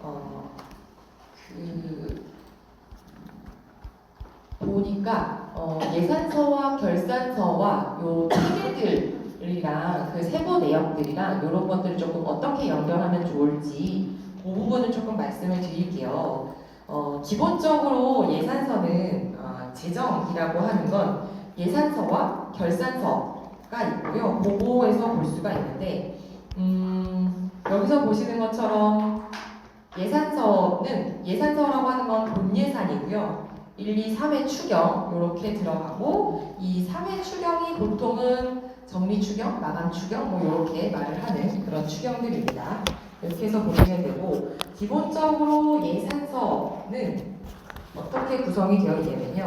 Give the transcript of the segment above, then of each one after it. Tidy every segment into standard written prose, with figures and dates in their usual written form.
어, 그 보니까 예산서와 결산서와 요 체계들이랑 그 세부 내역들이랑 이런 것들을 조금 어떻게 연결하면 좋을지 그 부분을 조금 말씀을 드릴게요. 기본적으로 예산서는 재정이라고 하는 건 예산서와 결산서가 있고요. 보고에서 볼 수가 있는데 여기서 보시는 것처럼 예산서라고 하는 건 본예산이고요. 1, 2, 3회 추경 이렇게 들어가고 이 3회 추경이 보통은 정리 추경, 마감 추경 뭐 이렇게 말을 하는 그런 추경들입니다. 이렇게 해서 보시면 되고 기본적으로 예산서는 어떻게 구성이 되어 있냐면요.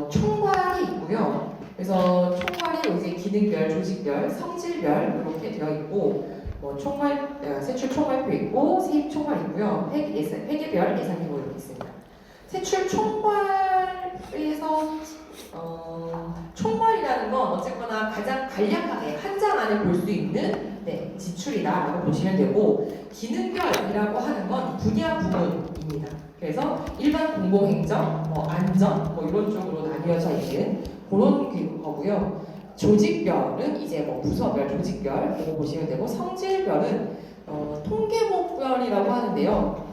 총괄이 있고요. 그래서 총괄이 이제 기능별, 조직별, 성질별 이렇게 되어 있고 세출 총괄표 있고 세입 총괄 있고요. 회계별 예산계획 이렇게 있습니다. 세출 총괄에서 총괄이라는 건 어쨌거나 가장 간략하게 한 장 안에 볼 수 있는 지출이다라고 보시면 되고 기능별이라고 하는 건 분야 부문입니다. 그래서 일반 공공행정, 안전 이런 쪽으로 나뉘어져 있는 그런 거고요. 조직별은 이제 부서별, 조직별 이거 보시면 되고 성질별은 통계목별이라고 하는데요.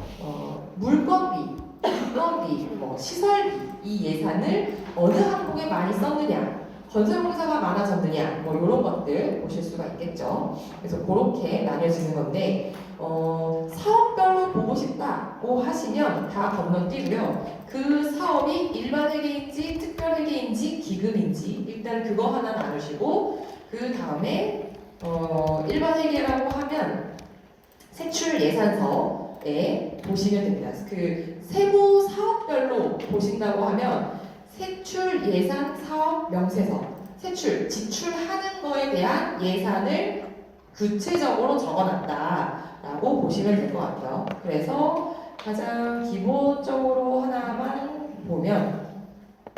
물건비, 시설비 이 예산을 어느 항목에 많이 썼느냐, 건설공사가 많아졌느냐, 이런 것들 보실 수가 있겠죠. 그래서 그렇게 나뉘어지는 건데 사업별로 보고 싶다고 하시면 다 건너뛰고요. 그 사업이 일반 회계인지 특별 회계인지 기금인지 일단 그거 하나 나누시고 그 다음에 일반 회계라고 하면 세출 예산서에 보시면 됩니다. 그 세부 사업별로 보신다고 하면 세출 예산 사업 명세서, 세출 지출하는 거에 대한 예산을 구체적으로 적어놨다라고 보시면 될 것 같아요. 그래서 가장 기본적으로 하나만 보면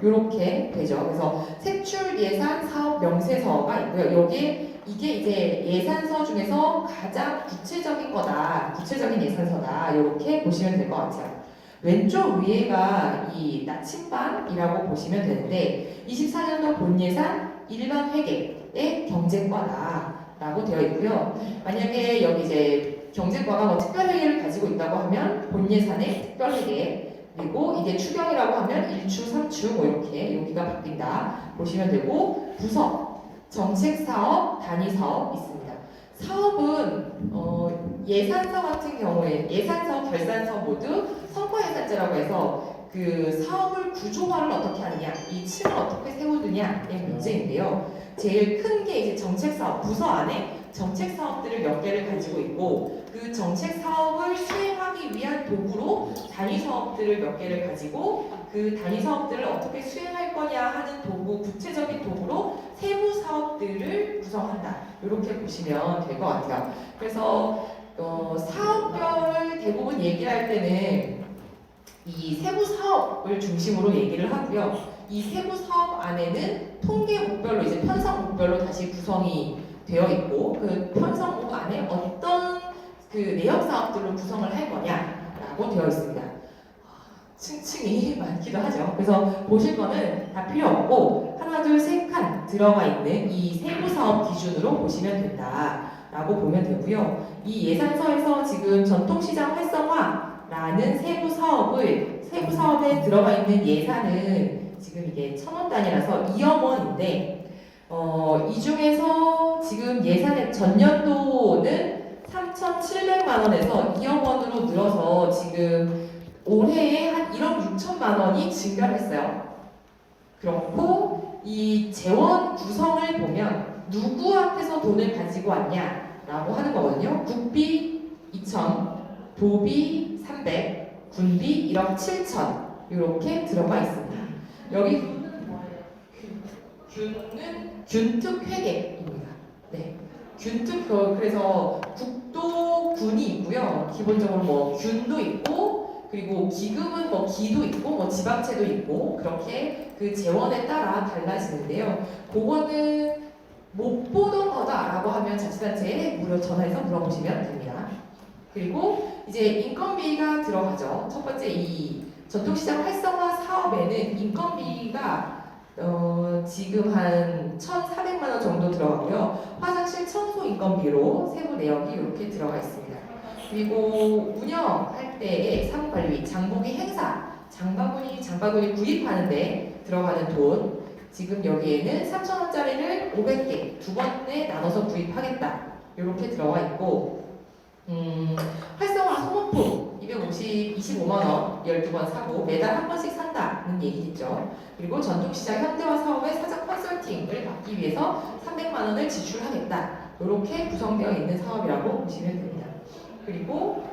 이렇게 되죠. 그래서 세출 예산 사업 명세서가 있고요. 이게 이제 예산서 중에서 가장 구체적인 거다, 구체적인 예산서다 이렇게 보시면 될 것 같아요. 왼쪽 위에가 이 나침반이라고 보시면 되는데 24년도 본예산 일반 회계의 경제과다라고 되어 있고요. 만약에 여기 이제 경제과가 특별회계를 가지고 있다고 하면 본예산의 특별회계, 그리고 이게 추경이라고 하면 1추, 3추 이렇게 여기가 바뀐다 보시면 되고 부서, 정책사업, 단위사업 있습니다. 사업은 예산서 같은 경우에 예산서, 결산서 모두 성과예산제라고 해서 그 사업을 구조화를 어떻게 하느냐, 이 층을 어떻게 세우느냐의 문제인데요. 제일 큰 게 이제 정책사업, 부서 안에 정책사업들을 몇 개를 가지고 있고 그 정책사업을 수행하기 위한 도구로 단위사업들을 몇 개를 가지고 그 단위사업들을 어떻게 수행할 거냐 하는 도구, 구체적인 도구로 세부사업들을 구성한다. 이렇게 보시면 될 것 같아요. 그래서 사업별을 대부분 얘기할 때는 이 세부 사업을 중심으로 얘기를 하고요. 이 세부 사업 안에는 통계 목별로 이제 편성 목별로 다시 구성이 되어 있고 그 편성 목 안에 어떤 그 내역 사업들로 구성을 할 거냐라고 되어 있습니다. 층층이 많기도 하죠. 그래서 보실 거는 다 필요 없고 하나, 둘, 세 칸 들어가 있는 이 세부 사업 기준으로 보시면 된다라고 보면 되고요. 이 예산서에서 지금 전통시장 활성화라는 세부 사업에 들어가 있는 예산은 지금 이게 1,000원 단위라서 2억 원인데 이 중에서 지금 예산의 전년도는 3,700만 원에서 2억 원으로 늘어서 지금 올해에 한 1억 6천만 원이 증가를 했어요. 그렇고 이 재원 구성을 보면 누구한테서 돈을 가지고 왔냐라고 하는 거거든요. 국비 2천, 도비 300, 군비 1억 7천 이렇게 들어가 있습니다. 여기 균은 균특회계입니다. 네, 그래서 국도 군이 있고요. 기본적으로 균도 있고 그리고 기금은 기도 있고 지방채도 있고 그렇게 그 재원에 따라 달라지는데요. 그거는 못 보던 거다라고 하면 자치단체에 전화해서 물어보시면 됩니다. 그리고 이제 인건비가 들어가죠. 첫 번째 이 전통시장 활성화 사업에는 인건비가 지금 한 1,400만 원 정도 들어가고요. 화장실 청소 인건비로 세부 내역이 이렇게 들어가 있습니다. 그리고 운영할 때의 사무관리, 장보기 행사, 장바구니 구입하는데 들어가는 돈, 지금 여기에는 3,000원짜리를 500개 두 번에 나눠서 구입하겠다 이렇게 들어가 있고, 활성화 소모품 25만 원 12번 사고 매달 한 번씩 산다는 얘기겠죠. 그리고 전통시장 현대화 사업의 사전 컨설팅을 받기 위해서 300만 원을 지출하겠다. 이렇게 구성되어 있는 사업이라고 보시면 됩니다. 그리고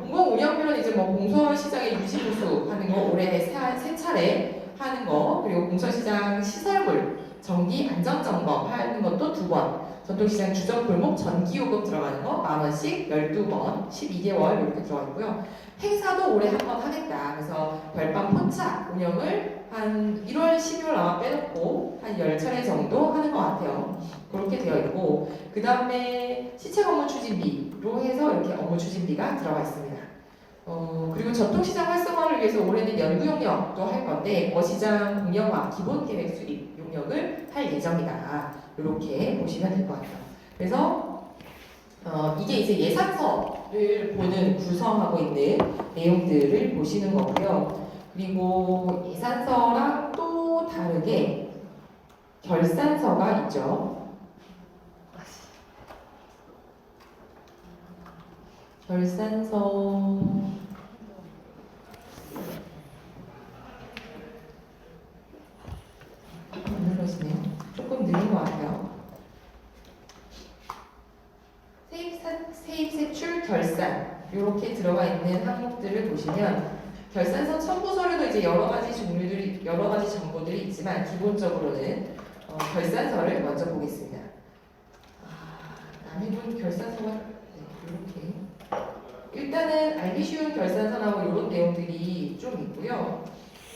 공공운영비는 이제 뭐 공설시장의 유지보수 하는 거 올해 세 차례 하는 거, 그리고 공설시장 시설물 정기 안전점검 하는 것도 2번, 전통시장 주점골목 전기요금 들어가는 거 10,000원씩 12번 12개월 이렇게 들어가 있고요. 행사도 올해 한 번 하겠다. 그래서 별밤 포차 운영을 한 1월, 12월 아마 빼놓고 한 10차례 정도 하는 것 같아요. 그렇게 되어 있고, 그 다음에 시책 업무 추진비로 해서 이렇게 업무 추진비가 들어가 있습니다. 그리고 전통시장 활성화를 위해서 올해는 연구 용역도 할 건데 어시장 공영화 기본 계획 수립 용역을 할 예정이다. 이렇게 보시면 될 것 같아요. 그래서 이게 이제 예산서를 보는 구성하고 있는 내용들을 보시는 거고요. 그리고 예산서랑 또 다르게 결산서가 있죠. 결산서 안 눌러지네요. 조금 느린 것 같아요. 세입, 세출, 결산 이렇게 들어가 있는 항목들을 보시면 결산서 첨부 서류도 이제 여러 가지 정보들이 있지만 기본적으로는 결산서를 먼저 보겠습니다. 남해군 결산서가 이렇게 일단은 알기 쉬운 결산서 나오고 이런 내용들이 좀 있고요.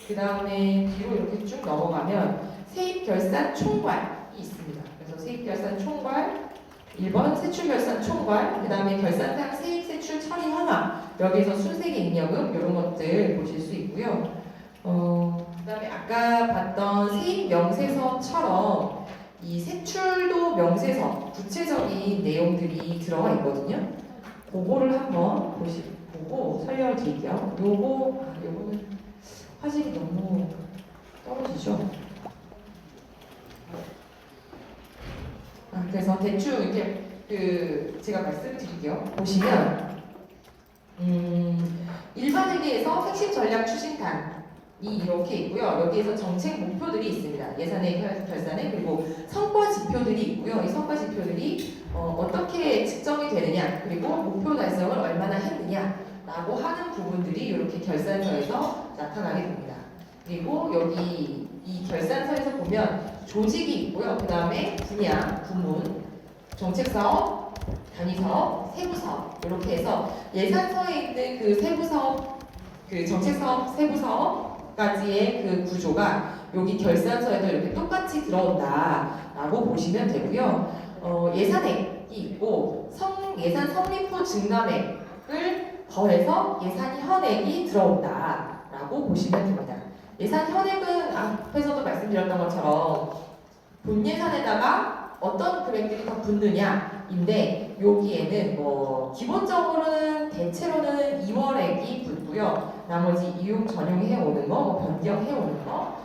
그 다음에 뒤로 이렇게 쭉 넘어가면 세입결산 총괄이 있습니다. 그래서 세입결산 총괄 1번 세출결산 총괄, 그 다음에 결산상 세입 세출 처리 현황, 여기에서 순세계 잉여금 이런 것들 보실 수 있고요. 그 다음에 아까 봤던 세입 명세서처럼 이 세출도 명세서 구체적인 내용들이 들어가 있거든요. 그거를 한번 보고 설명을 드릴게요. 요거는 화질이 너무 떨어지죠? 그래서 대충 이렇게 제가 말씀드릴게요. 보시면 일반회계에서 핵심 전략 추진단이 이렇게 있고요. 여기에서 정책 목표들이 있습니다. 예산의 결산에, 그리고 성과 지표들이 있고요. 이 성과 지표들이 어떻게 측정이 되느냐, 그리고 목표 달성을 얼마나 했느냐라고 하는 부분들이 이렇게 결산서에서 나타나게 됩니다. 그리고 여기 이 결산서에서 보면 조직이 있고요. 그 다음에 분야, 부문, 정책사업, 단위사업, 세부사업 이렇게 해서 예산서에 있는 그 세부사업, 그 정책사업, 세부사업까지의 그 구조가 여기 결산서에도 이렇게 똑같이 들어온다라고 보시면 되고요. 예산액이 있고 예산 성립 후 증감액을 더해서 예산 현액이 들어온다라고 보시면 됩니다. 예산 현액은 앞에서도 말씀드렸던 것처럼 본 예산에다가 어떤 금액들이 더 붙느냐인데, 여기에는 기본적으로는 대체로는 2월액이 붙고요. 나머지 이용 전용해 오는 거, 변경해 오는 거,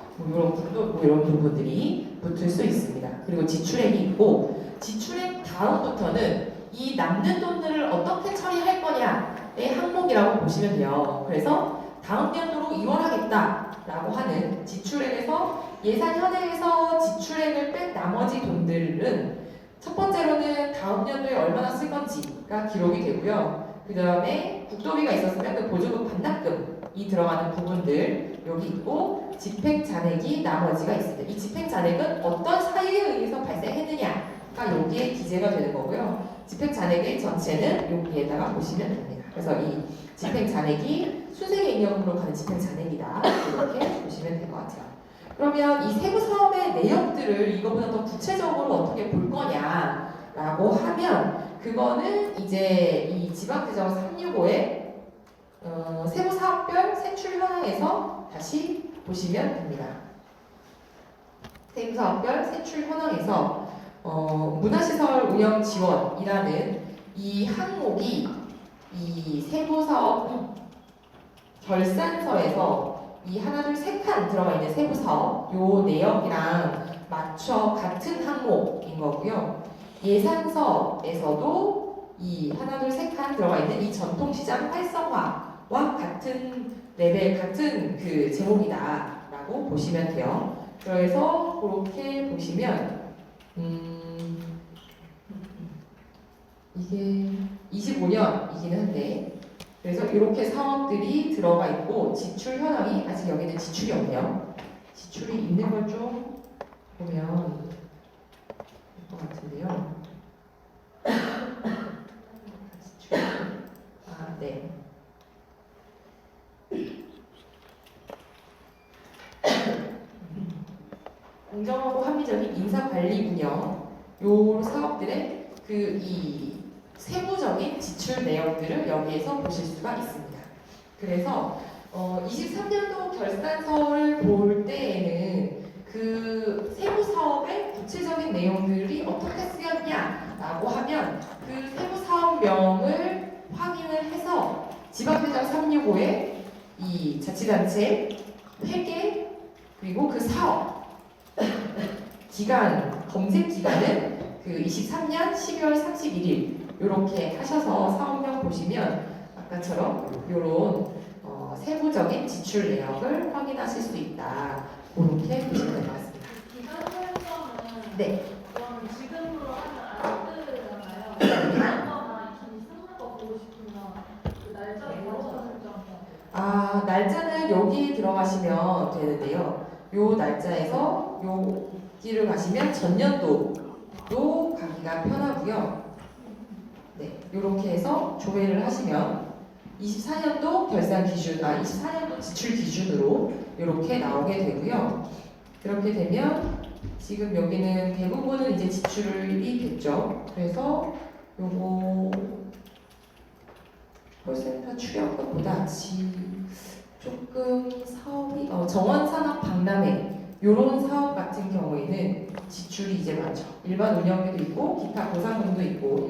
이런 부분들이 붙을 수 있습니다. 그리고 지출액이 있고, 지출액 다음부터는 이 남는 돈들을 어떻게 처리할 거냐의 항목이라고 보시면 돼요. 그래서 다음 연도로 이월하겠다라고 하는 지출액에서 예산 현액에서 지출액을 뺀 나머지 돈들은 첫 번째로는 다음 연도에 얼마나 쓸 건지가 기록이 되고요. 그 다음에 국도비가 있었으면 그 보조금 반납금이 들어가는 부분들 여기 있고, 집행 잔액이 나머지가 있습니다. 이 집행 잔액은 어떤 사유에 의해서 발생했느냐가 여기에 기재가 되는 거고요. 집행 잔액의 전체는 여기에다가 보시면 됩니다. 그래서 이 집행 잔액이 순세계 잉여금으로 가는 집행 잔액이다. 이렇게 보시면 될 것 같아요. 그러면 이 세부 사업의 내역들을 이거보다 더 구체적으로 어떻게 볼 거냐라고 하면, 그거는 이제 이 지방재정 365에 세부 사업별 세출 현황에서 다시 보시면 됩니다. 세부 사업별 세출 현황에서 문화시설 운영 지원이라는 이 항목이 이 세부 사업 결산서에서 이 하나 둘 세 칸 들어가 있는 세부 사업 요 내역이랑 맞춰 같은 항목인 거고요. 예산서에서도 이 하나 둘 세 칸 들어가 있는 이 전통시장 활성화와 같은 레벨 같은 그 제목이다라고 보시면 돼요. 그래서 그렇게 보시면 이게 25년이기는 한데 그래서 이렇게 사업들이 들어가 있고 지출 현황이 아직 여기는 지출이 없네요. 지출이 있는 걸 좀 보면 될 것 같은데요. 지출. 네. 공정하고 합리적인 인사관리 운영 요 사업들의 그 이 세부적인 지출 내역들을 여기에서 보실 수가 있습니다. 그래서 23년도 결산서를 볼 때에는 그 세부 사업의 구체적인 내용들이 어떻게 쓰였냐라고 하면 그 세부 사업명을 확인을 해서 지방회장 365에 이 자치단체 회계 그리고 그 사업 기간 검색 기간은 그 23년 12월 31일 이렇게 하셔서 사업명 보시면 아까처럼 이런 세부적인 지출 내역을 확인하실 수 있다. 그렇게 보시면 될 것 같습니다. 기간 설정은 네. 그럼 지금으로 하면 안 뜨잖아요. 그거나 긴 쓰는 거 보고 싶으면 그 날짜 설정. 날짜는 여기 들어가시면 되는데요. 요 날짜에서 여기를 가시면 전년도도 가기가 편하고요. 네, 이렇게 해서 조회를 하시면 24년도 결산 기준, 24년도 지출 기준으로 이렇게 나오게 되고요. 그렇게 되면 지금 여기는 대부분은 이제 지출이 됐죠. 그래서 요거 콜센터 출연금보다 조금 사업이 정원산업 박람회 이런 사업 같은 경우에는 지출이 이제 많죠. 일반 운영비도 있고 기타 보상금도 있고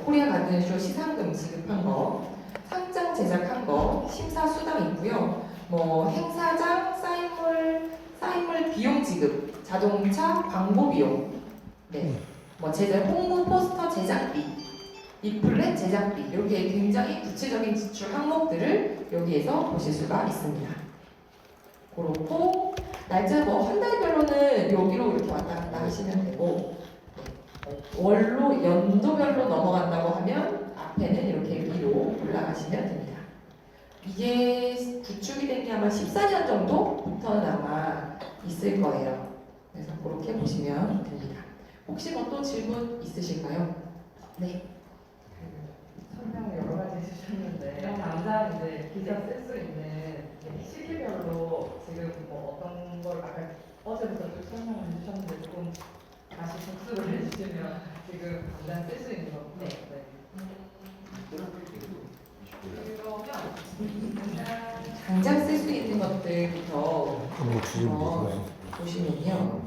코리아 가든쇼 시상금 지급한 거, 상장 제작한 거, 심사 수당 있고요. 뭐 행사장 사인물 비용 지급, 자동차 광고 비용, 네, 뭐 홍보 포스터 제작비, 리플렛 제작비 이렇게 굉장히 구체적인 지출 항목들을 여기에서 보실 수가 있습니다. 그렇고 날짜 한 달별로는 여기로 이렇게 왔다 갔다 하시면 되고 월로 연도별로 넘어간다고 하면 앞에는 이렇게 위로 올라가시면 됩니다. 이게 구축이 된 게 아마 14년 정도부터는 아마 있을 거예요. 그래서 그렇게 보시면 됩니다. 혹시 뭐 또 질문 있으실까요? 네. 설명을 여러 가지 해주셨는데 당장 이제 기사 쓸 수 있는 시기별로 지금 뭐 어떤 걸 아까 어제부터 쭉 설명을 해주셨는데 조금 다시 복습을 해주시면 지금 당장 쓸 수 있는 거. 네. 그러면 당장 쓸 수 있는 것들부터 보시면요.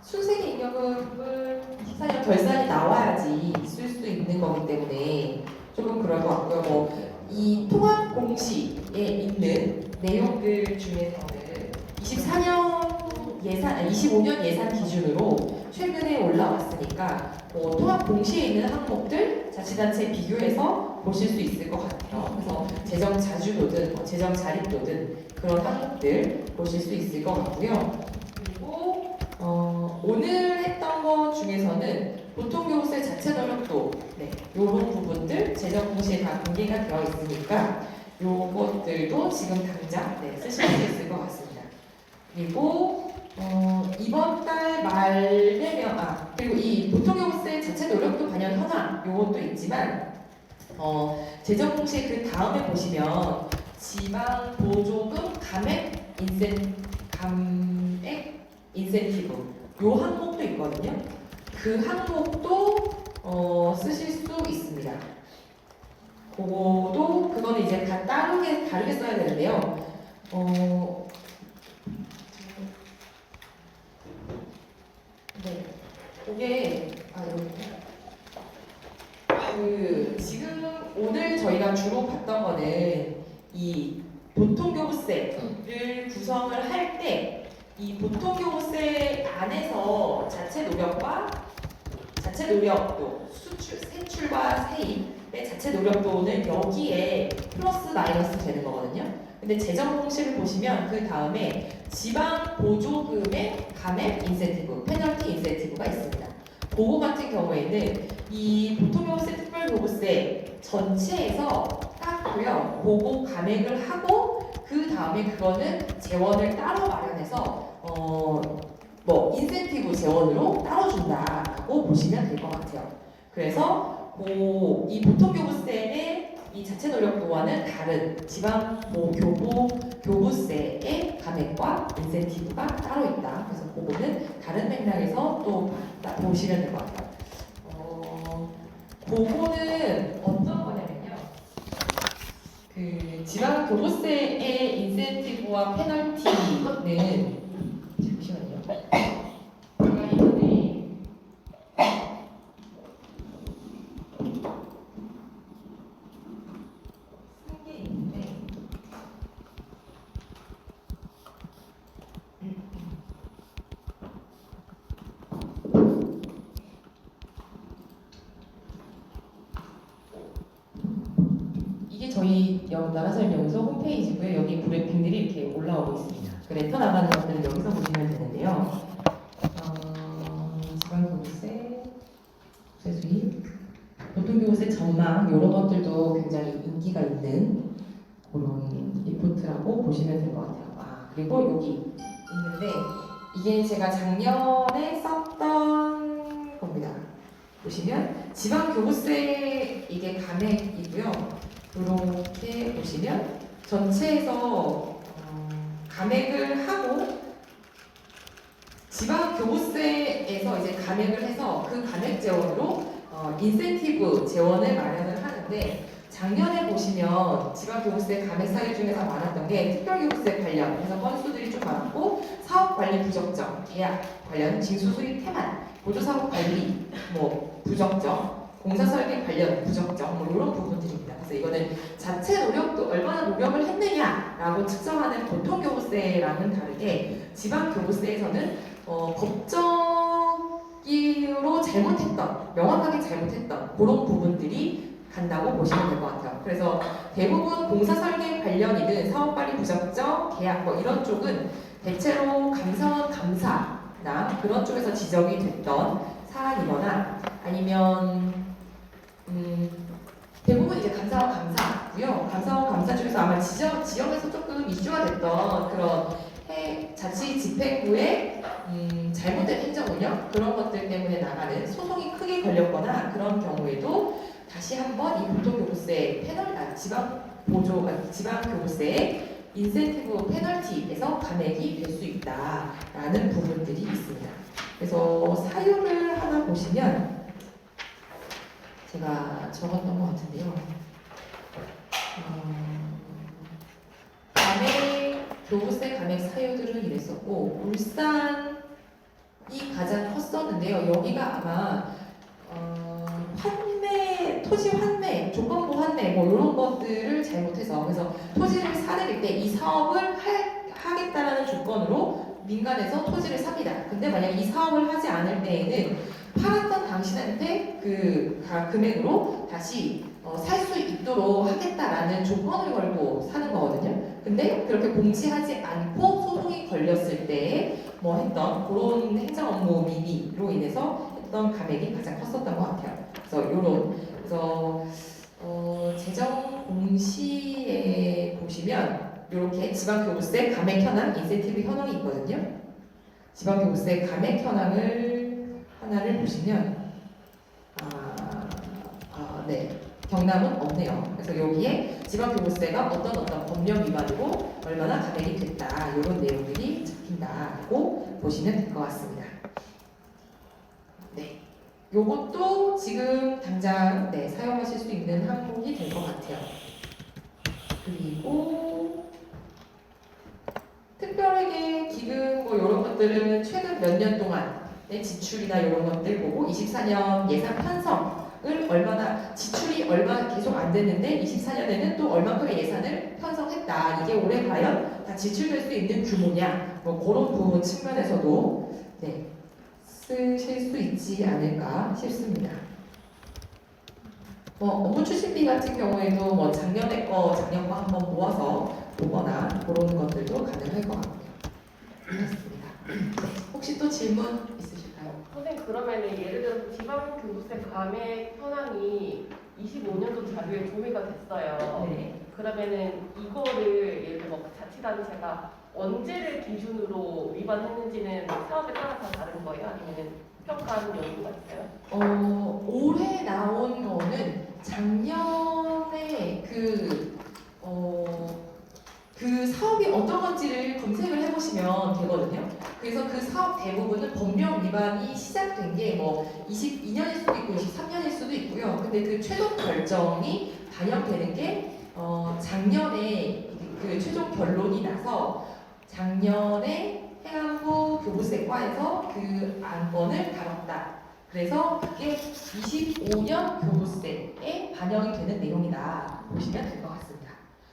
순세계 잉여금을 14년 결산이 나와야지 쓸 수 있는 거기 때문에 조금 그럴 것 같고요. 이 통합 공시에 있는 내용들 중에서는 25년 예산 기준으로 최근에 올라왔으니까 통합 공시에 있는 항목들 자치단체 비교해서 보실 수 있을 것 같아요. 그래서 재정 자주도든 재정 자립도든 그런 항목들 보실 수 있을 것 같고요. 그리고 오늘 했던 것 중에서는 보통교부세 자체 노력도 이런 부분들 재정 공시에 다 공개가 되어 있으니까 요것들도 지금 당장 쓰실 수 있을 것 같습니다. 그리고 이번 달 말 되면 그리고 이 보통교부세 자체 노력도 반영 현황 요것도 있지만 재정 공시 그 다음에 보시면 지방 보조금 감액 인센티브 요 항목도 있거든요. 그 항목도 쓰실 수 있습니다. 그거도 그거는 이제 다 다르게 써야 되는데요. 네, 이게 지금 오늘 저희가 주로 봤던 거는 이 보통교부세를 구성을 할 때 이 보통교부세 안에서 자체 노력도 세출과 세입의 자체 노력도는 여기에 플러스 마이너스 되는 거거든요. 근데 재정 공시를 보시면 그 다음에 지방 보조금의 감액 인센티브, 페널티 인센티브가 있습니다. 그거 같은 경우에는 이 보통교부세, 특별교부세 전체에서 땄고요. 그거 감액을 하고 그 다음에 그거는 재원을 따로 마련해서 인센티브 재원으로 따로 준다라고 보시면 될 것 같아요. 그래서 이 보통교부세의 이 자체 노력도와는 다른 지방 교부세의 감액과 인센티브가 따로 있다. 그래서 그거는 다른 맥락에서 또 보시면 될 것 같아요. 그거는 어떤 거냐면요. 그 지방 교부세의 인센티브와 페널티는 잠시만요. 제가 이번에 쓴 게 있는데 이게 저희 나라설명서 홈페이지고요. 여기 브리핑들이 이렇게 올라오고 있습니다. 레터 나가는 것들은 여기서 보시면 되는데요. 지방교부세, 세수입, 보통교부세 전망 이런 것들도 굉장히 인기가 있는 그런 리포트라고 보시면 될 것 같아요. 그리고 여기 있는데 이게 제가 작년에 썼던 겁니다. 보시면 지방교부세 이게 감액이고요. 이렇게 보시면 전체에서 감액을 하고 지방교부세에서 이제 감액을 해서 그 감액 재원으로 인센티브 재원을 마련을 하는데 작년에 보시면 지방교부세 감액 사유 중에서 많았던 게 특별교부세 관련 그래서 건수들이 좀 많았고 사업관리 부적정, 계약 관련 징수수입 태만, 보조사업관리 부적정, 공사설계 관련 부적정 이런 부분들입니다. 그래서 이거는 자체 노력도 얼마나 노력을 했느냐라고 측정하는 보통교부세랑은 다르게 지방교부세에서는 법적으로 잘못했던, 명확하게 잘못했던 그런 부분들이 간다고 보시면 될 것 같아요. 그래서 대부분 공사설계 관련이든 사업관리 부적정, 계약 이런 쪽은 대체로 감사원 감사나 그런 쪽에서 지적이 됐던 사안이거나 아니면 대부분 이제 감사원 감사고요. 감사원 감사 중에서 아마 지역에서 조금 이슈가 됐던 그런 자치 집행부의 잘못된 행정운영 그런 것들 때문에 나가는 소송이 크게 걸렸거나 그런 경우에도 다시 한번 이 보통교부세 지방교부세의 인센티브 페널티에서 감액이 될 수 있다라는 부분들이 있습니다. 그래서 사유를 하나 보시면 제가 적었던 것 같은데요. 교부세 감액 사유들은 이랬었고 울산이 가장 컸었는데요. 여기가 아마 토지 환매, 조건부 환매 이런 것들을 잘못해서 그래서 토지를 사들일 때 이 사업을 하겠다라는 조건으로 민간에서 토지를 삽니다. 근데 만약 이 사업을 하지 않을 때에는 팔았던 당신한테 그 금액으로 다시 살 수 있도록 하겠다라는 조건을 걸고 사는 거거든요. 근데 그렇게 공지하지 않고 소송이 걸렸을 때 했던 그런 행정 업무 미비로 인해서 했던 감액이 가장 컸었던 것 같아요. 그래서 재정 공시에 보시면 이렇게 지방교부세 감액 현황, 인센티브 현황이 있거든요. 지방교부세 감액 현황을 하나를 보시면 네. 경남은 없네요. 그래서 여기에 지방교부세가 어떤 법령 위반으로 얼마나 감액이 됐다 이런 내용들이 적힌다고 보시면 될 것 같습니다. 네. 요것도 지금 당장 네, 사용하실 수 있는 항목이 될 것 같아요. 그리고 특별하게 기금 뭐 이런 것들은 최근 몇 년 동안의 지출이나 이런 것들 보고 24년 예산 편성을 얼마나 지출이 얼마 계속 안 됐는데 24년에는 또 얼마큼의 예산을 편성했다. 이게 올해 과연 다 지출될 수 있는 규모냐? 뭐 그런 부분 측면에서도 네, 쓰실 수 있지 않을까 싶습니다. 뭐 업무 출신비 같은 경우에도 뭐 작년에 거 작년 거 한번 모아서 보거나 그런 것들도 가능할 것 같고요. 그렇습니다. 혹시 또 질문 있으실까요? 선생님 그러면은 예를 들어서 지방교부세 감액 현황이 25년도 자료에 조회가 됐어요. 네. 그러면은 이거를 예를 들어 뭐 자치단체가 언제를 기준으로 위반했는지는 사업에 따라서 다른 거예요? 아니면은 평가하는 연구가 있어요? 올해 나온 거는 작년에 그 사업이 어떤 건지를 검색을 해보시면 되거든요. 그래서 그 사업 대부분은 법령 위반이 시작된 게 뭐 22년일 수도 있고 23년일 수도 있고요. 근데 그 최종 결정이 반영되는 게 작년에 그 최종 결론이 나서 작년에 행안부 교부세과에서 그 안건을 다뤘다. 그래서 그게 25년 교부세에 반영이 되는 내용이다 보시면 될 것 같습니다.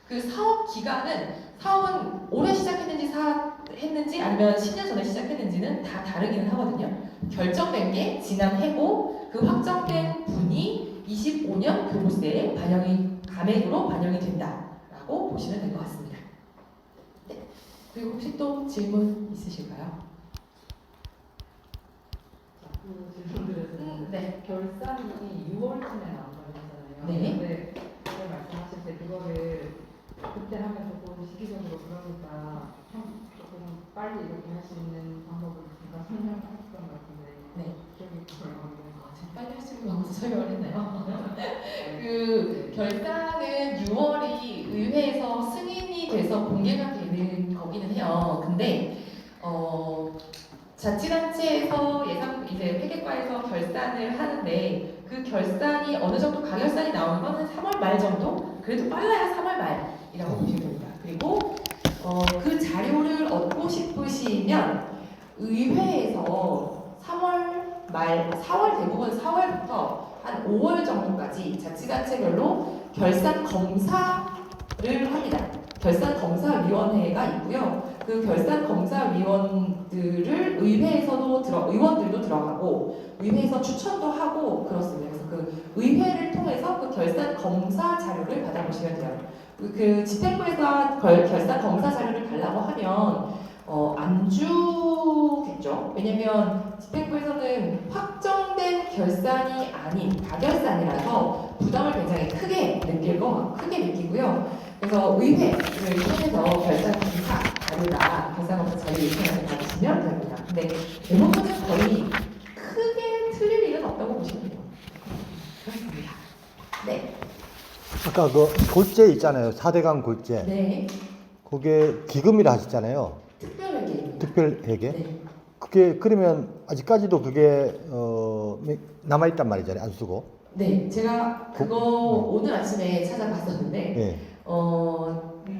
그 사업 기간은 사업은 올해 시작했는지 아니면 10년 전에 시작했는지는 다 다르기는 하거든요. 결정된 게 지난 해고 그 확정된 분이 25년 교부세에 감액으로 반영이 된다라고 보시면 될 것 같습니다. 네. 그리고 혹시 또 질문 있으실까요? 질문드렸는데 네. 결산이 6월쯤에 나온다고 했잖아요. 네. 근데 그걸 말씀하실 때 그거를 그때 하면 조금 시기적으로 그러니까 조금 빨리 이렇게 할 수 있는 방법을 잠깐 설명하셨던 것 같은데 네. 기억이 별로 빨리 할 수 있는 방법 설명을 했나요? 그 결산은 6월이 의회에서 승인이 돼서 공개가 되는 거기는 해요. 근데 자치단체에서 이제 회계과에서 결산을 하는데 그 결산이 어느 정도 가결산이 나오는 건 한 3월 말 정도? 그래도 빨라야 3월 말이라고 보시면 됩니다. 그리고 그 자료를 얻고 싶으시면 의회에서 4월 대부분 4월부터 한 5월 정도까지 자치단체별로 결산 검사를 합니다. 결산검사위원회가 있고요. 그 결산검사위원들을 의원들도 들어가고 의회에서 추천도 하고 그렇습니다. 그래서 그 의회를 통해서 그 결산검사 자료를 받아보시면 돼요. 그 집행부에서 결산검사 자료를 달라고 하면 안 주겠죠. 왜냐면 집행부에서는 확정된 결산이 아닌 가결산이라서 부담을 굉장히 크게 느끼고요. 그래서 의회를 통해서 결산검사 자료나 결산검사 자료 요청을 받으시면 됩니다. 근데 대부분은 거의 크게 틀릴 일은 없다고 보시면 돼요. 그렇습니다. 네. 아까 그 골재 있잖아요. 4대강 골재. 네. 그게 기금이라 하셨잖아요. 특별회계입니다. 특별회계. 네. 그게 그러면 아직까지도 그게 남아 있단 말이잖아요. 안 쓰고. 네. 제가 그거 오늘 아침에 찾아봤었는데 네.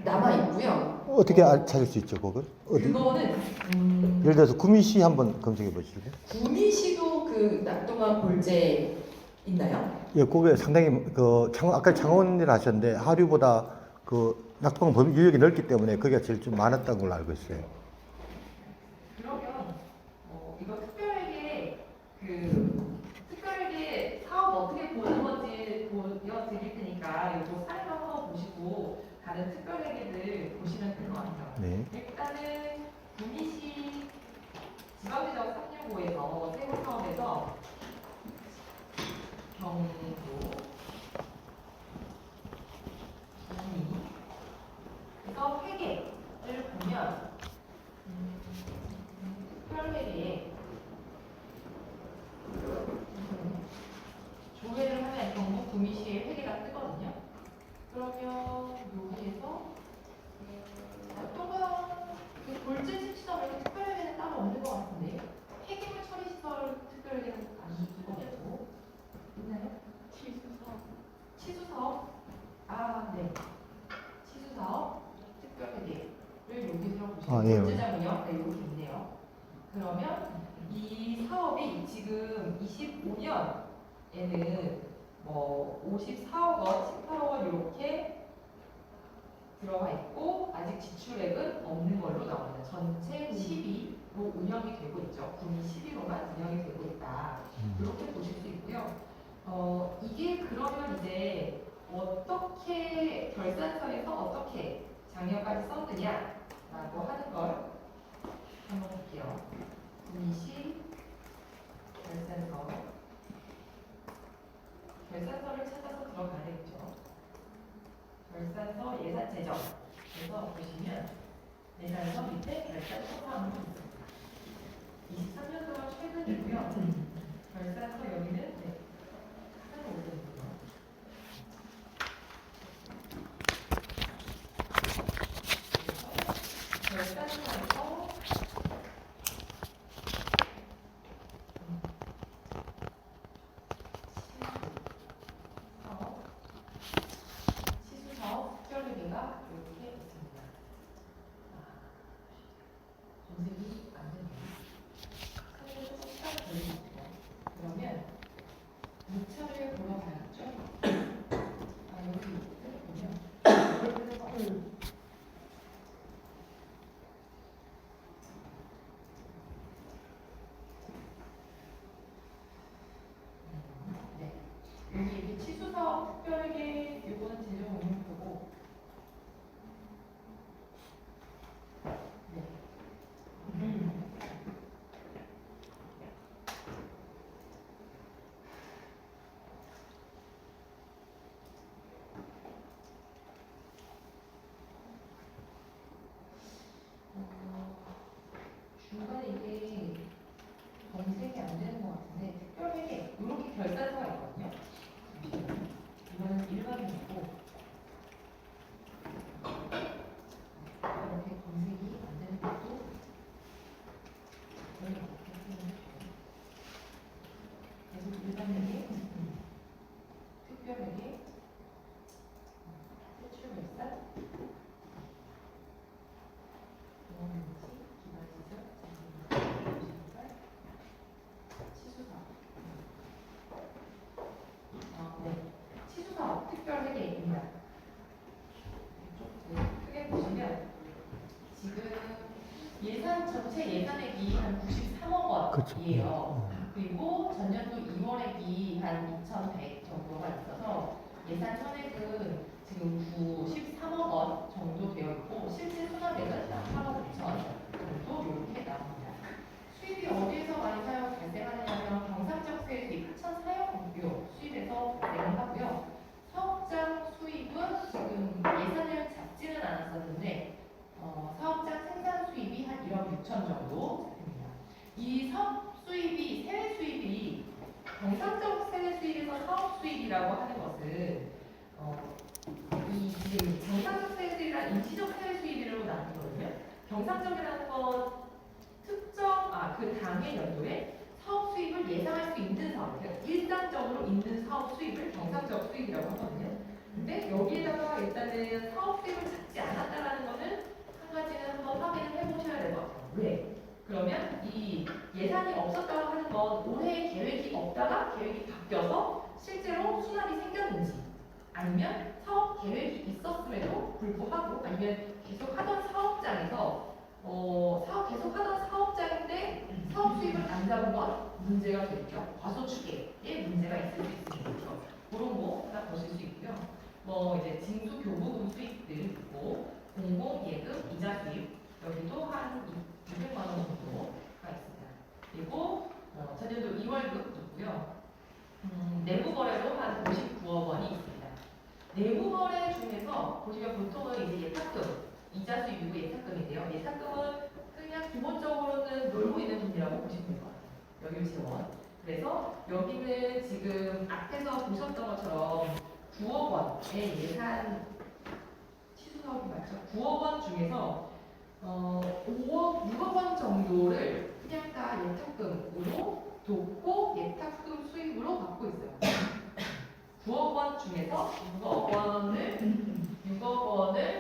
남아 있고요. 어떻게 찾을 수 있죠, 그걸? 어디? 그거는 예를 들어서 구미시 한번 검색해 보실래요? 구미시도 그 낙동강 골재 있나요? 예, 그게 상당히 아까 창원을 하셨는데 하류보다 그 낙동 범위 유역이 넓기 때문에 거기가 제일 좀 많았다는 걸로 알고 있어요. 그러면 이거 특별하게 사업 어떻게 보는 건지 보여드릴 테니까 이거 사례로 한번 보시고 다른 특별회계들 보시면 될 것 같아요. 네. 일단은 구미시 지방지적 365에서 세부 사업에서 경북 구미에서 회계를 보면 특별회계에 조회를 하면 경북 구미시의 회계가 뜨거든요. 그러면 여기에서 또가 골재 실시점에서 특별회계는 따로 없는 것 같은데요. 폐기물 처리 시설 특별회계는 안 쓰거든요. 치수사업, 치수사업 특별회계를 여기서 보시면 예. 전체자문요. 네, 여기 있네요. 그러면 이 사업이 지금 25년에는 뭐 54억 원, 18억 원 이렇게 들어가 있고 아직 지출액은 없는 걸로 나옵니다. 전체 12로 운영이 되고 있죠. 군이 12로만 운영이 되고 있다. 이렇게 보실 수 있고요. 이게 그러면 이제 어떻게 결산서에서 어떻게 장려까지 썼느냐라고 하는 걸 한번 볼게요. 군시 결산서 결산서를 찾아서 들어가야 되겠죠. 결산서 예산 재정 그래서 보시면 예산서 밑에 결산 소감이 있습니다. 23년 동안 최근이고요. 결산서 여기는 하나 올려주세요. 결산서에서 시수사업 특별회계가 이렇게 있습니다. 검색이 안 되네요. 사진을 조금 돌려주세요. 그러면 무차를 보러 가야죠. 여기 보면 네. 여기 이렇게 치수사업 특별하게 요거는 재정 운용표고 네. 중간에 이게 검색이 안 되는 것 같은데 특별하게 이렇게 결산서가 있거든요. 이거는 일반이고 이렇게 검색이 안 되는 것도 저희 어떻게 표현해주세요. 계속 일반에게 특별하게 세출결산 동원인지 기반시설 치수사업 네. 치수사업 특별회계입니다. 좀 크게 보시면 지금 예산 전체 예산액이 한 93억 그렇죠. 원이에요. 그리고 전년도 2월액이 한 2,100 정도가 있어서 예산 현액은 지금 93억 원 정도 되어 있고 실제 수납액은 8억 5천 정도 이렇게 나옵니다. 수입이 어디에서 많이 발생하느냐면 경상적 세율이 하천 사용료 수입에서 발생을 하고요. 사업장 수입은 지금 예산을 잡지는 않았었는데 사업장 생산 수입이 한 1억 6천 정도 잡힙니다. 이 사업 수입이 세외 수입이 경상적 세외 수입에서 사업 수입이라고 하는 것은 이 지금 정상적 세외 수입이랑 임시적 세외 수입이라고 나뉘거든요. 경상적이라는 건 특정 그 당해 연도에 사업 수입을 예상할 수 있는 사업, 그러니까 일상적으로 있는 사업 수입을 경상적 수입이라고 하거든요. 근데 여기에다가 일단은 사업 수입을 잡지 않았다라는 거는 한 가지는 한번 확인을 해보셔야 될 것 같아요. 왜? 그러면 이 예산이 없었다고 하는 건 올해 계획이 없다가 계획이 바뀌어서 실제로 수납이 생겼는지 아니면 사업 계획이 있었음에도 불구하고 아니면 계속 하던 사업장에서 계속 하던 사업장인데 사업 수입을 안 잡은 건 문제가 되죠. 과소추계에 문제가 있을 수 있습니다. 그런 거 하나 보실 수 있고요. 뭐 이제 징수 교부금 수입들 있고 공공 예금 이자 수입 여기도 한 200만 원 정도가 있습니다. 그리고 전년도 2월급 있고요. 내부 거래도 한 59억 원이 있습니다. 내부 거래 중에서 보시면 보통은 이제 예탁금 이자 수입이고 예탁금인데요. 예탁금은 그냥 기본적으로는 놀고 있는 돈이라고 보시면 될 것 같아요. 여유 재원. 그래서 여기는 지금 앞에서 보셨던 것처럼 9억 원의 예산 치수 사업이 맞죠? 9억 원 중에서 5억, 6억 원 정도를 그냥 다 예탁금으로 돕고 예탁금 수입으로 받고 있어요. 9억 원 중에서 6억 원을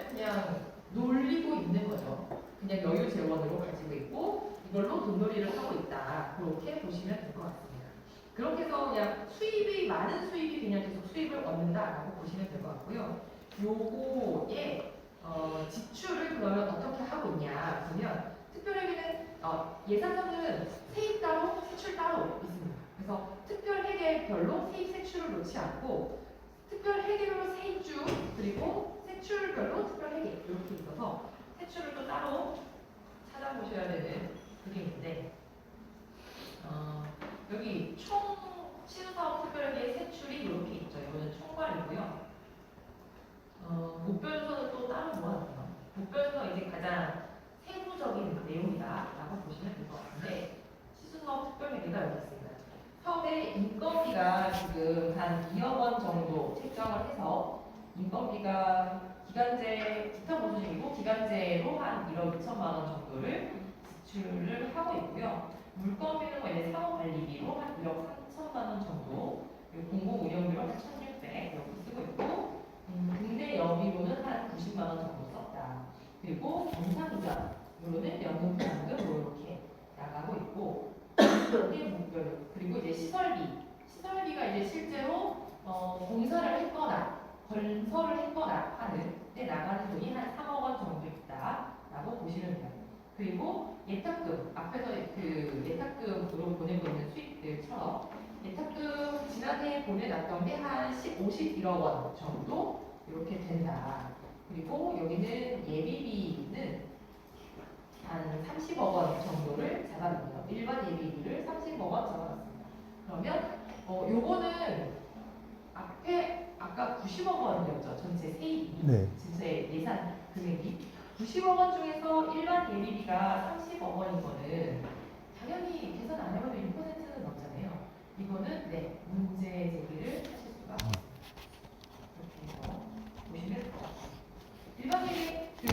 그냥 놀리고 있는 거죠. 그냥 여유 재원으로 가지고 있고 이걸로 돈놀이를 하고 있다. 그렇게 보시면 될 것 같습니다. 그렇게 해서 그냥 수입이 많은 수입이 그냥 계속 수입을 얻는다라고 보시면 될 것 같고요. 요거에 지출을 그러면 어떻게 하고 있냐 그러면 특별회계는 예산서는 세입 따로 세출 따로 있습니다. 그래서 특별회계별로 세입 세출을 놓지 않고 특별회계별로 세입주 그리고 세출별로 특별회계 이렇게 있어서 세출을 또 따로 찾아보셔야 되는 그림인데 여기 총 신사업 특별회계 세출이 이렇게 있죠. 이거는 총괄이고요. 목표에서는 또 따로 모아놨어요. 목표에서 이제 가장 세부적인 내용이다라고 보시면 될 것 같은데 시수사업 특별회계가 여기 있습니다. 처음에 인건비가 지금 한 2억 원 정도 책정을 해서 인건비가 기간제 기타 보수직이고 기간제로 한 1억 2천만 원 정도를 지출을 하고 있고요. 물건비는 뭐 이제 사업관리비로 한 1억 3천만 원 정도, 그리고 공공운영비로 한 1,600 이렇게 쓰고 있고, 국내 여비로는 한 90만 원 정도 썼다. 그리고 정상이자로는 연금 보상금 이렇게 나가고 있고, 이게 목표로. 그리고 이제 시설비가 이제 실제로 공사를 했거나 건설을 했거나 하는 데 나가는 돈이 한 3억 원 정도 있다라고 보시면 돼요. 그리고 예탁금, 앞에서 그 예탁금으로 보내고 있는 수익들처럼 예탁금 지난해 보내놨던 게 한 51억 원 정도 이렇게 된다. 그리고 여기는 예비비는 한 30억 원 정도를 잡아놨네요. 일반 예비비를 30억 원 잡아놨습니다. 그러면 요거는 앞에 아까 90억 원이었죠. 전체 세입이. 네. 전체 예산 금액이. 90억 원 중에서 일반 예비비가 30억 원인 거는 당연히 계산 안 해봐도 1%는 넘잖아요. 이거는 네, 문제 제기를 하실 수가 있습니다. 이렇게 해서 보시면 될 것 같아요. 일반 예비 그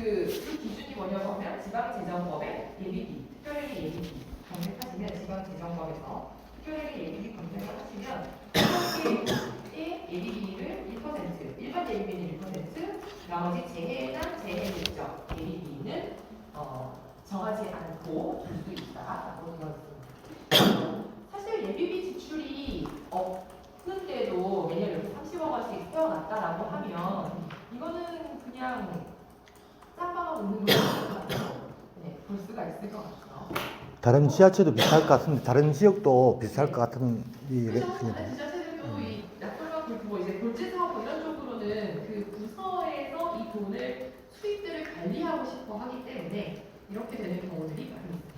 기준이 뭐냐고 하면 지방재정법의 예비비, 특별회계 예비비 검색하시면 지방재정법에서 특별회계 예비비 검색을 하시면 특별회계의 예비비를 1%, 일반 예비비는 1%, 나머지 재해나 재해 목적 예비비는 정하지 않고 줄 수 있다라고 되어 있습니다. 사실 예비비 지출이 없는데도 매년 이렇게 30억 원씩 세워놨다라고 하면 이거는 그냥 짬바가 웃는 거라고 볼 수가 있을 것 같아요. 다른 지자체도 비슷할 것 같은데 다른 지역도 비슷할 것 같은 이 그렇죠. 다른 지자체들도 이 낙설과 뭐 이제 골재 사업 이런 쪽으로는 그 부서에서 이 돈을 수익들을 관리하고 싶어 하기 때문에 이렇게 되는 경우들이 많이 있습니다.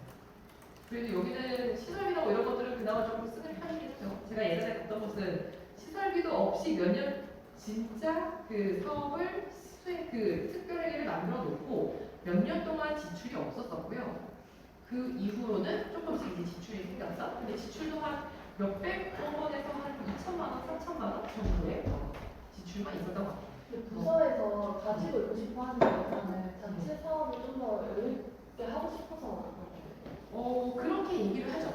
그래도 여기는 시설비나 뭐 이런 것들은 그나마 조금 쓰는 편이겠죠. 제가 예전에 갔던 곳은 시설비도 없이 몇 년 진짜 그 사업을 그 특별회계를 만들어 놓고 몇 년 동안 지출이 없었었고요. 그 이후로는 조금씩 이제 지출이 생겼어. 근데 지출도 한 몇백억 원에서 한 2천만 원, 3천만 원 정도의 지출만 있었던 것 같아요. 부서에서 가지고 있고 싶어 하는 거는 자체 사업을 좀 더 여유 있게 하고 싶어서 그렇게 얘기를 하죠.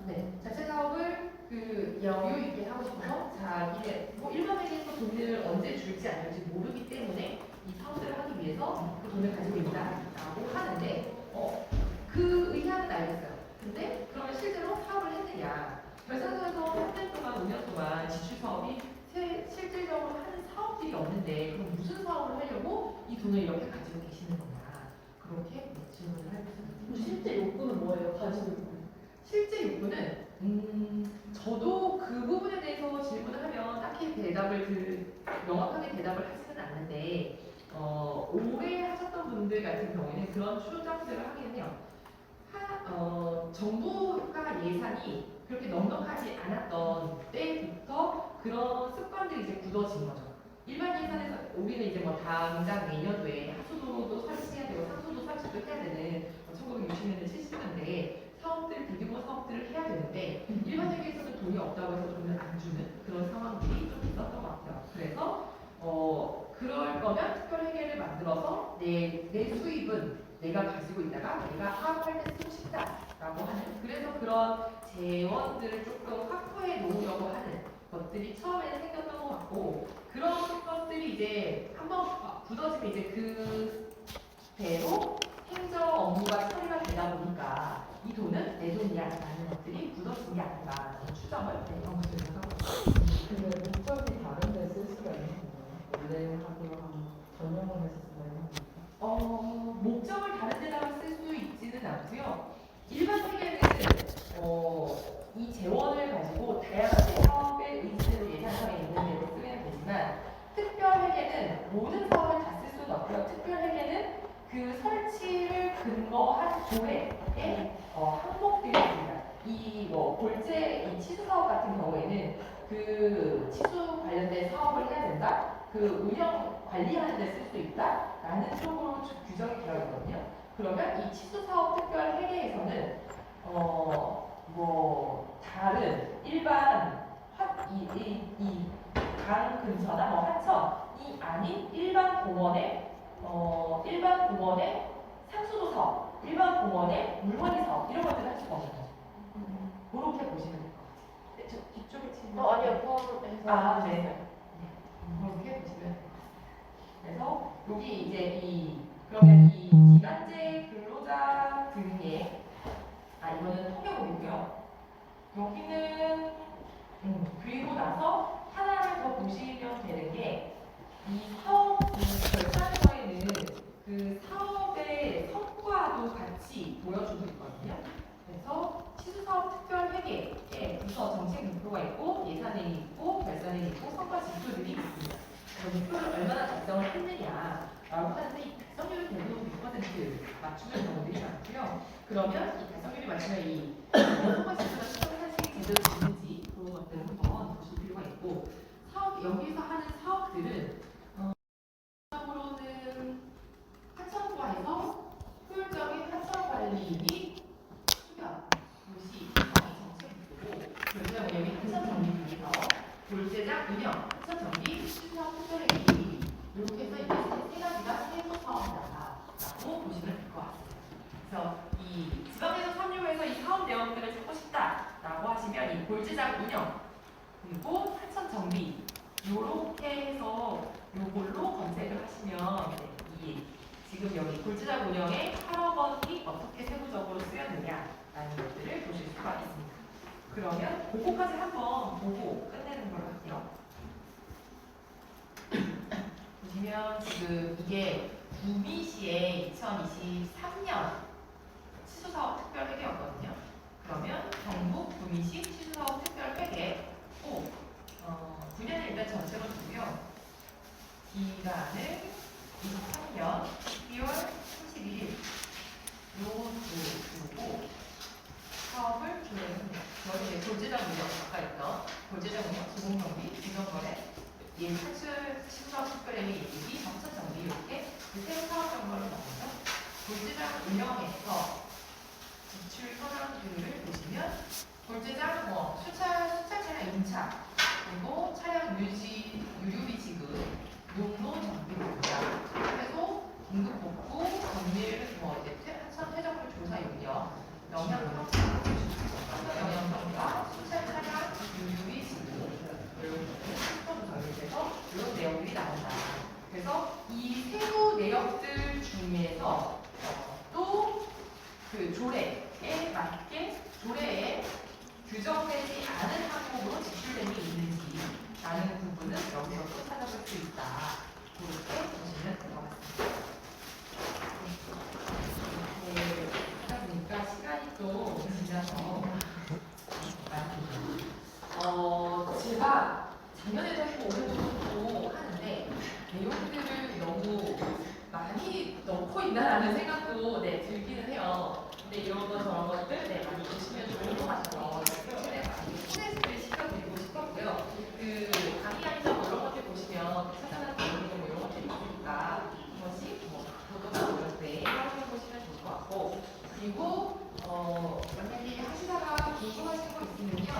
네, 자체 사업을 그 여유 있게 하고 싶어서 자기네 뭐 일반회계에서 돈을 언제 줄지 안 줄지 모르기 때문에 이 사업들을 하기 위해서 그 돈을 가지고 있다라고 하는데 그 의향은 알겠어요. 근데 그러면 실제로 사업을 했느냐? 결산서에서 3년 동안, 5년 동안 지출 사업이 실질적으로 하는 사업들이 없는데 그럼 무슨 사업을 하려고 이 돈을 이렇게 가지고 계시는 거냐? 그렇게 질문을 할 수 있습니다. 실제 욕구는 뭐예요? 가지고 있는 실제 욕구는 저도 그 부분에 대해서 질문을 하면 딱히 명확하게 대답을 하지는 않는데 오래 하셨던 분들 같은 경우에는 그런 추정들을 하긴 해요. 정부가 예산이 그렇게 넉넉하지 않았던 때부터 그런 습관들이 이제 굳어진 거죠. 일반 예산에서 우리는 이제 뭐 당장 내년도에 하수도도 설치해야 되고 상수도 설치도 해야 되는 1960년대 70년대에 사업들 대규모 사업들을 해야 되는데 일반 회계에서는 돈이 없다고 해서 돈을 안 주는 그런 상황들이 좀 있었던 것 같아요. 그래서 그럴 거면 특별회계를 만들어서 내 수입은 내가 가지고 있다가 내가 파악할 때 쓰고 싶다라고 하는 그래서 그런 재원들을 조금 확보해 놓으려고 하는 것들이 처음에는 생겼던 것 같고 그런 것들이 이제 한번 굳어지면 이제 그대로 행정 업무가 처리가 되다 보니까 이 돈은 내 돈이야라는 것들이 굳어진 게 아닌가라는 추정을 하고 있습니다. 근데 목적이 다른데 쓸 수가 있는 거예요? 원래 하기랑 전용을 해서 쓰나요? 목적을 다른 데다가 쓸 수 있지는 않고요. 일반 회계는 이 재원을 가지고 다양하게 사업의 의지대로 예산상에 있는 대로 쓰면 되지만 특별 회계는 모든 사업을 다 쓸 수는 없고요. 특별 회계는 그 설치를 근거한 조례의 항목들이 있습니다. 이 골재 이 치수 사업 같은 경우에는 그 치수 관련된 사업을 해야 된다. 그 운영 관리하는 데 쓸 수 있다라는 쪽으로 규정이 되어 있거든요. 그러면 이 치수 사업 특별 회계에서는 다른 일반 강 근처나 하천이 아닌 일반 공원의 상수도 사업, 일반 공원의 물건이 사업 이런 것들을 할 수가 없는 거죠. 그렇게 보시면 될 것 같아요. 네, 저 뒤쪽에 치면 아니요, 포함해서. 네. 그렇게 보시면 돼요. 그래서 여기 이제 그러면 이 기간제 근로자 등의 이거는 통계목이고요. 여기는 그리고 나서 하나를 더 보시면 되는 게 이 사업 결산서에는 그 사업의 성과도 같이 보여주고 있거든요. 그래서 치수사업 특별회계에 부서 정책 목표가 있고 예산이 있고 결산이 있고 성과 지표들이 있습니다. 목표를 얼마나 달성을 했느냐라고 하는데 이 달성률은 대부분 100% 맞추는 경우들이 많고요. 그러면 이 달성률이 맞추면 이 성과 지표가 시험을 사실 제대로 되는지 그런 것들을 한번 보실 필요가 있고 여기서 하는 사업들은 적으로는 하천과에서 효율적인 하천 관리 수변, 도시, 정책 목표고 그래서 여기 하천 정비 중에서 골재장 운영, 하천 정비, 시수사업 특별회계 이렇게 해서 이게 세 가지가 세부 사업이다라고 보시면 될 것 같습니다. 그래서 이 지방에서 참여해서 이 사업 내용들을 찾고 싶다라고 하시면 이 골재장 운영 그리고 하천 정비 이렇게 해서 요걸로 검색을 하시면 지금 여기 골재장 운영의 할어버니 어떻게 세부적으로 쓰였느냐라는 것들을 보실 수가 있습니다. 그러면 그거까지 한번 보고 끝내는 걸로 할게요. 보시면 지금 이게 구미시의 2023년 치수사업 특별회계였거든요. 그러면 경북 구미시 치수사업 특별회계고 9년을 일단 전체로 두고요. 기간을 23년 12월 31일 두고 사업을 진행합니다. 저희 이제 골재장 운영 아까 했던 골재장 운영, 지공정비, 지정거래, 탈출시설 특별회계 예비비, 정천정비 이렇게 세 사업 정보를 나눠서 골재장 운영에서 지출 현황들을 보시면 골재장 수차 차량 임차 그리고 차량 유류비 지급, 용도 정비입니다. 그래서 긴급 복구, 정밀 하천 회전물 조사 용역, 영양평가, 수차 차량 유류비 지급 이렇게 이런 내용들이 나온다. 그래서 이 세부 내역들 중에서 또 그 조례에 맞게 조례에 규정되지 않은 항목으로 지출됨이 있는지라는 부분은 여기서 또 찾아볼 수 있다. 그렇게 보시면 될 것 같습니다. 네, 하다 보니까 시간이 또 지나서 제가 작년에도 했고 올해도 했고 하는데 내용들을 너무 많이 넣고 있나라는 생각도 들기는 해요. 근데 이런 거 저런 것들 많이 보시면 좋을 것 같아서 최근에 많이 소개해드릴 시간 드리고 싶었고요. 그 강의안이나 이런 것들 보시면 찾아가는 내용 이런 것들이 있으니까 한 번씩 보도나 이럴 때 활용해 보시면 좋을 것 같고 그리고 만약에 하시다가 궁금하신 거 있으면요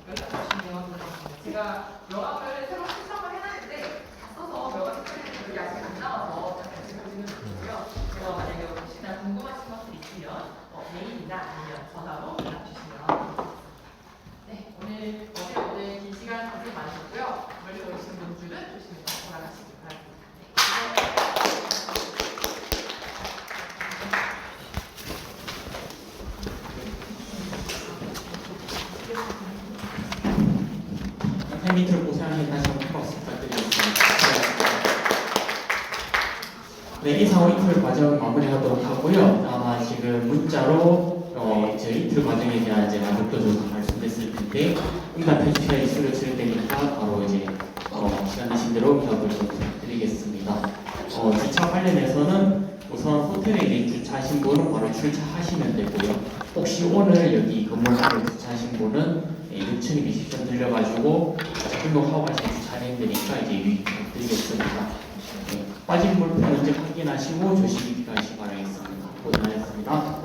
연락 주시면 제가 명함을 새로 신청을 해놨는데 다 써서 명함 특별히 아직 안 나와서 잠깐 지켜주시면 좋고요. 그래서 만약에 혹시나 궁금하신 것들 있으면 메일이나 아니면 전화로 연락 주시면 좋겠습니다. 네, 오늘 긴 시간 고생 많으셨습니다. 네, 이상 후 이틀 과정 마무리하도록 하고요. 아마 지금 문자로 이제 이틀 과정에 대한 이제 만족도 조사 말씀드렸을 텐데 응답해 주셔야 이수를 드릴 테니까 바로 이제 시간 되신 대로 기억을 좀 부탁드리겠습니다. 주차 관련해서는 우선 호텔에 이제 주차하신 분은 바로 출차하시면 되고요. 혹시 오늘 여기 건물 안에 주차하신 분은 6,220점 들려가지고 등록하고 가시면 주차를 해드리니까 이제 유의 부탁드리겠습니다. 네, 빠진 물품 먼저 확인하시고 조심히 귀가하시기 바라겠습니다. 고생하셨습니다.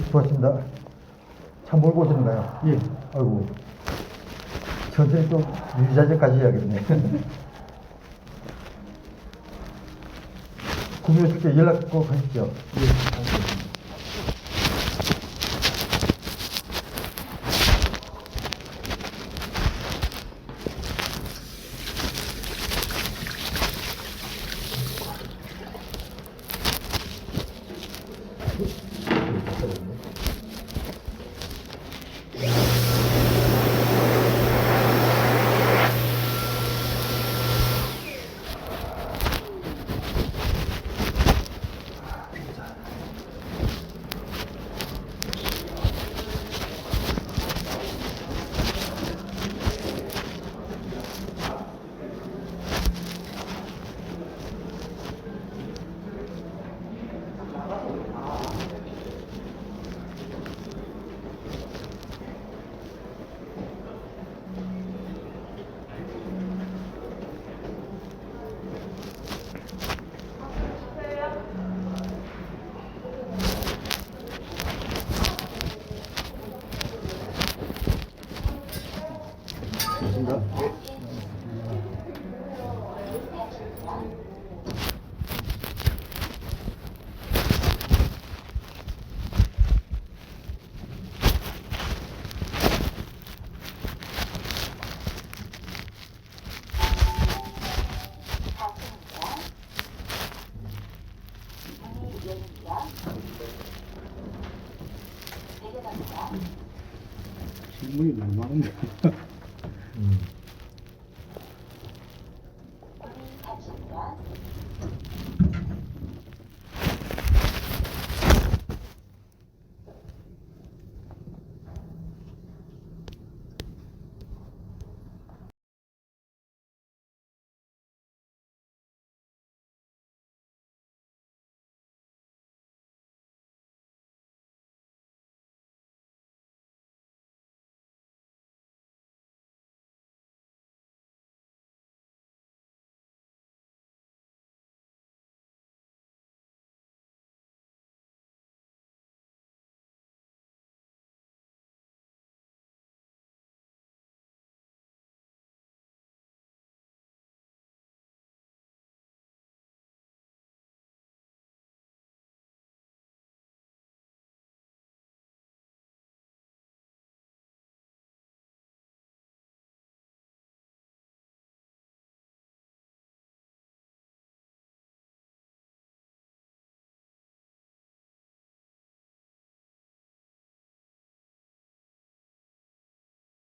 수고하십니다. 참 뭘 보시는가요? 예. 아이고. 천천히 좀 유지자재까지 해야겠네. 구매했을 때 연락 꼭 하시죠. 예. 질문이 너무 많은데. 음.